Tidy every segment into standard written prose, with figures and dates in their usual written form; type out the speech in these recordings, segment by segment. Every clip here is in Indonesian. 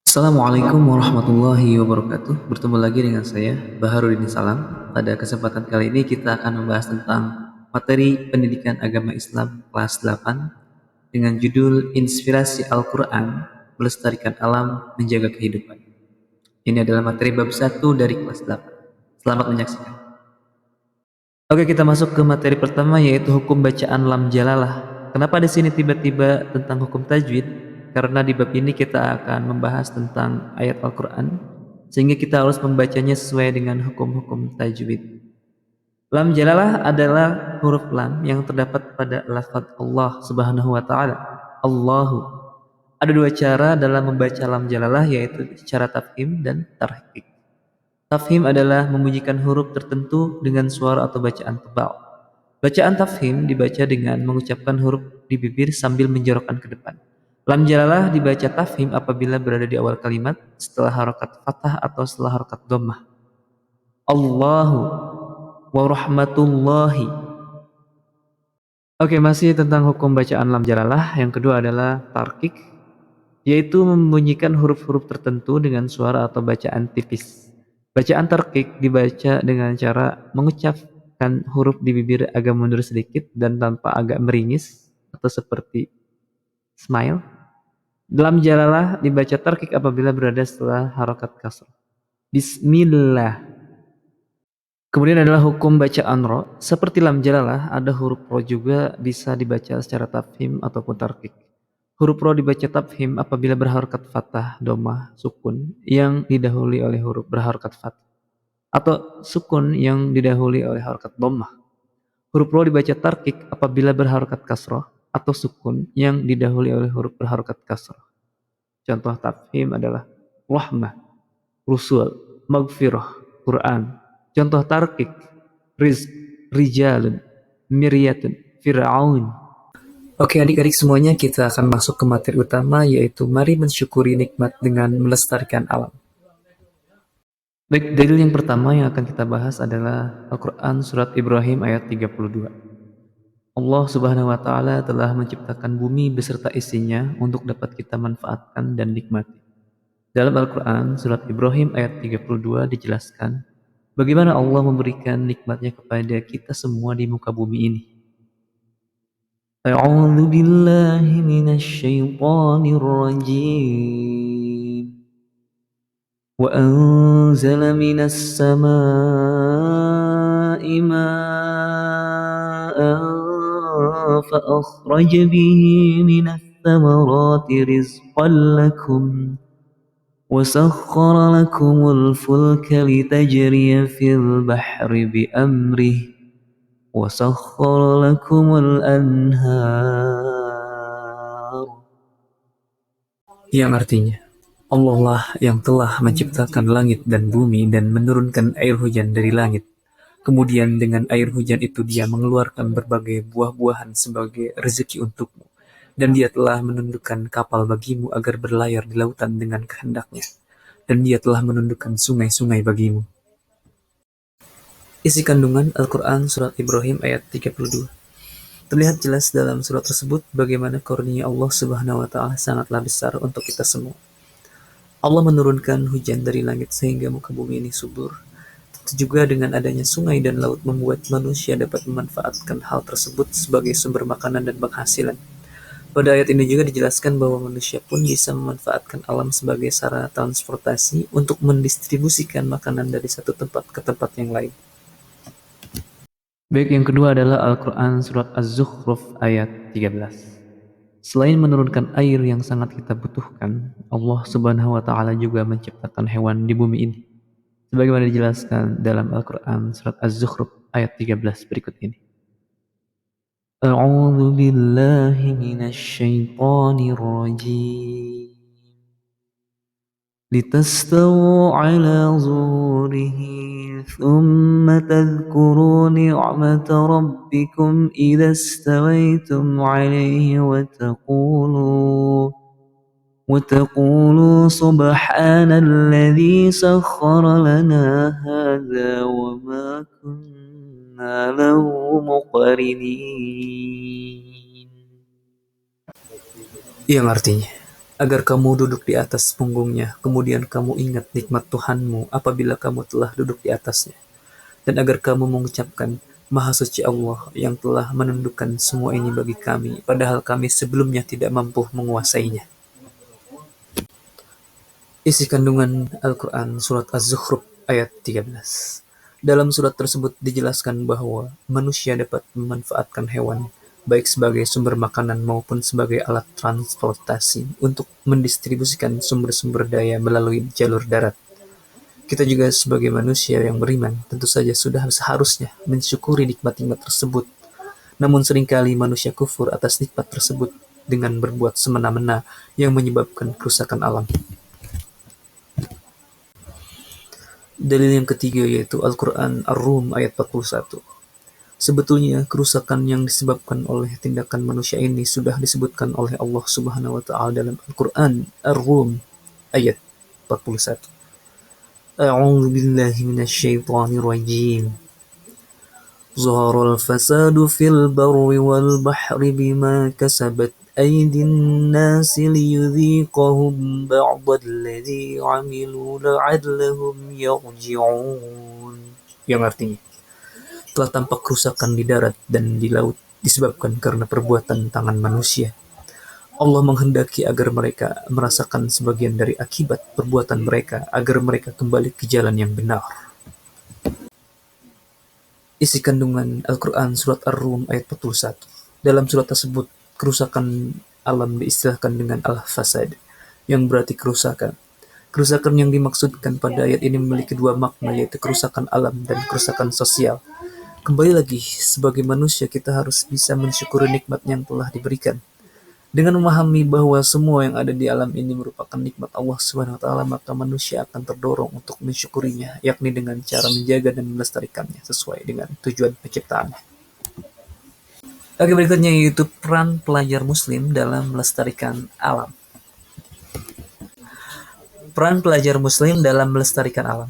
Assalamualaikum warahmatullahi wabarakatuh. Bertemu lagi dengan saya, Baharudin Salam. Pada kesempatan kali ini kita akan membahas tentang materi pendidikan agama Islam kelas 8 dengan judul Inspirasi Al-Quran, Melestarikan Alam, Menjaga Kehidupan. Ini adalah materi bab 1 dari kelas 8. Selamat menyaksikan. Oke, kita masuk ke materi pertama yaitu hukum bacaan lam jalalah. Kenapa di sini tiba-tiba tentang hukum tajwid? Karena di bab ini kita akan membahas tentang ayat Al-Qur'an sehingga kita harus membacanya sesuai dengan hukum-hukum tajwid. Lam jalalah adalah huruf lam yang terdapat pada lafaz Allah Subhanahu wa taala. Allahu. Ada dua cara dalam membaca lam jalalah yaitu cara tafkhim dan tarqiq. Tafhim adalah membunyikan huruf tertentu dengan suara atau bacaan tebal. Bacaan tafhim dibaca dengan mengucapkan huruf di bibir sambil menjorokkan ke depan. Lam jalalah dibaca tafhim apabila berada di awal kalimat, setelah harokat fathah atau setelah harokat dhammah. Allahu wa rahmatullahi. Oke, masih tentang hukum bacaan lam jalalah. Yang kedua adalah tarkik, yaitu membunyikan huruf-huruf tertentu dengan suara atau bacaan tipis. Bacaan tarkik dibaca dengan cara mengucapkan huruf di bibir agak mundur sedikit dan tanpa agak meringis atau seperti smile. Dalam jalalah dibaca tarkik apabila berada setelah harokat kasrah. Bismillah. Kemudian adalah hukum bacaan ro. Seperti lam jalalah, ada huruf ro juga bisa dibaca secara tafhim ataupun tarkik. Huruf ro dibaca tafhim apabila berharokat fathah, domah, sukun yang didahului oleh huruf berharokat fathah atau sukun yang didahului oleh harokat dhammah. Huruf ro dibaca tarkik apabila berharokat kasroh atau sukun yang didahului oleh huruf berharokat kasroh. Contoh tafhim adalah rahmah, rusul, maghfirah, Quran. Contoh tarkik, rizq, rijalun, miryatun, fir'aun. Oke adik-adik semuanya, kita akan masuk ke materi utama yaitu mari mensyukuri nikmat dengan melestarikan alam. Baik, dalil yang pertama yang akan kita bahas adalah Al-Quran Surat Ibrahim ayat 32. Allah Subhanahu wa Ta'ala telah menciptakan bumi beserta isinya untuk dapat kita manfaatkan dan nikmati. Dalam Al-Quran Surat Ibrahim ayat 32 dijelaskan bagaimana Allah memberikan nikmatnya kepada kita semua di muka bumi ini. A'udzu billahi minasy syaithanir rajim. وأنزل من السماء ماء فأخرج به من الثمرات رزقا لكم وسخر لكم الفلك لتجري في البحر بأمره وسخر لكم الأنهار. Yang artinya, Allah lah yang telah menciptakan langit dan bumi dan menurunkan air hujan dari langit. Kemudian dengan air hujan itu dia mengeluarkan berbagai buah-buahan sebagai rezeki untukmu. Dan dia telah menundukkan kapal bagimu agar berlayar di lautan dengan kehendaknya. Dan dia telah menundukkan sungai-sungai bagimu. Isi kandungan Al-Quran Surat Ibrahim ayat 32. Terlihat jelas dalam surat tersebut bagaimana karunia Allah Subhanahu wa Ta'ala sangatlah besar untuk kita semua. Allah menurunkan hujan dari langit sehingga muka bumi ini subur. Tentu juga dengan adanya sungai dan laut membuat manusia dapat memanfaatkan hal tersebut sebagai sumber makanan dan penghasilan. Pada ayat ini juga dijelaskan bahwa manusia pun bisa memanfaatkan alam sebagai sarana transportasi untuk mendistribusikan makanan dari satu tempat ke tempat yang lain. Baik, yang kedua adalah Al-Quran Surat Az-Zukhruf ayat 13. Selain menurunkan air yang sangat kita butuhkan, Allah Subhanahu wa Ta'ala juga menciptakan hewan di bumi ini. Sebagaimana dijelaskan dalam Al-Quran Surat Az-Zukhruf ayat 13 berikut ini. A'udzu billahi minasy syaithanir rajim. لتستووا على ظهوره ثم تذكروا نعمة ربكم إذا استويتم عليه وتقولوا سبحان الذي سخر لنا هذا وما كنا له مقرنين. Yang artinya, agar kamu duduk di atas punggungnya, kemudian kamu ingat nikmat Tuhanmu apabila kamu telah duduk di atasnya, dan agar kamu mengucapkan, Maha suci Allah yang telah menundukkan semua ini bagi kami, padahal kami sebelumnya tidak mampu menguasainya. Isi kandungan Al-Quran Surat Az-Zukhruf ayat 13. Dalam surat tersebut dijelaskan bahwa manusia dapat memanfaatkan hewan, baik sebagai sumber makanan maupun sebagai alat transportasi untuk mendistribusikan sumber-sumber daya melalui jalur darat. Kita juga sebagai manusia yang beriman tentu saja sudah seharusnya mensyukuri nikmat-nikmat tersebut. Namun seringkali manusia kufur atas nikmat tersebut dengan berbuat semena-mena yang menyebabkan kerusakan alam. Dalil yang ketiga yaitu Al-Quran Ar-Rum ayat 41. Sebetulnya kerusakan yang disebabkan oleh tindakan manusia ini sudah disebutkan oleh Allah Subhanahu wa taala dalam Al-Quran Ar-Rum ayat 41. A'udzu billahi minasyaitonir rajim. Zaharal fasadu fil barri wal bahri bima kasabat aydin nasi liyudhiqahum ba'dalladzi 'amilu la'allahum yarji'un. Yang artinya, telah tampak kerusakan di darat dan di laut disebabkan karena perbuatan tangan manusia. Allah menghendaki agar mereka merasakan sebagian dari akibat perbuatan mereka agar mereka kembali ke jalan yang benar. Isi kandungan Al-Quran Surat Ar-Rum ayat 41. Dalam surat tersebut, kerusakan alam diistilahkan dengan al-fasad, yang berarti kerusakan. Kerusakan yang dimaksudkan pada ayat ini memiliki dua makna, yaitu kerusakan alam dan kerusakan sosial. Kembali lagi, sebagai manusia kita harus bisa mensyukuri nikmat yang telah diberikan. Dengan memahami bahwa semua yang ada di alam ini merupakan nikmat Allah Subhanahu wa taala, maka manusia akan terdorong untuk mensyukurinya, yakni dengan cara menjaga dan melestarikannya sesuai dengan tujuan penciptaannya. Oke, berikutnya yaitu peran pelajar muslim dalam melestarikan alam. Peran pelajar muslim dalam melestarikan alam.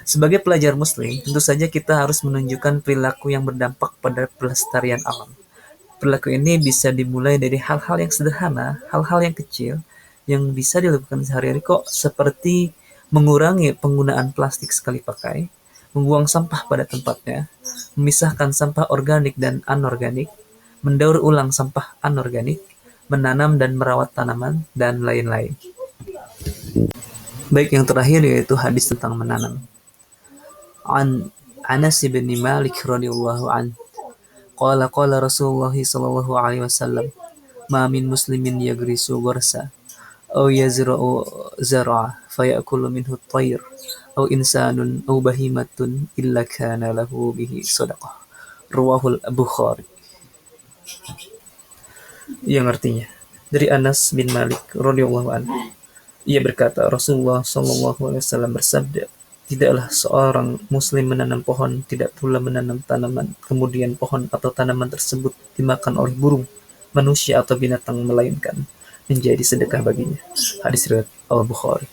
Sebagai pelajar muslim, tentu saja kita harus menunjukkan perilaku yang berdampak pada pelestarian alam. Perilaku ini bisa dimulai dari hal-hal yang sederhana, hal-hal yang kecil, yang bisa dilakukan sehari-hari kok, seperti mengurangi penggunaan plastik sekali pakai, membuang sampah pada tempatnya, memisahkan sampah organik dan anorganik, mendaur ulang sampah anorganik, menanam dan merawat tanaman, dan lain-lain. Baik, yang terakhir yaitu hadis tentang menanam. An Anas bin Malik radhiyallahu anhu qala Rasulullah sallallahu alaihi wasallam, ma min muslimin yagrisu gharsa aw yazra'u zar'a fayakulu minhu at-tayr aw insanun aw bahimatun illa kana lahu bihi sadaqah. Rawahul Bukhari. Yang artinya, dari Anas bin Malik radhiyallahu anhu, ia berkata, Rasulullah sallallahu alaihi wasallam bersabda, tidaklah seorang muslim menanam pohon, tidak pula menanam tanaman, kemudian pohon atau tanaman tersebut dimakan oleh burung, manusia atau binatang, melainkan menjadi sedekah baginya. Hadis riwayat Al-Bukhari.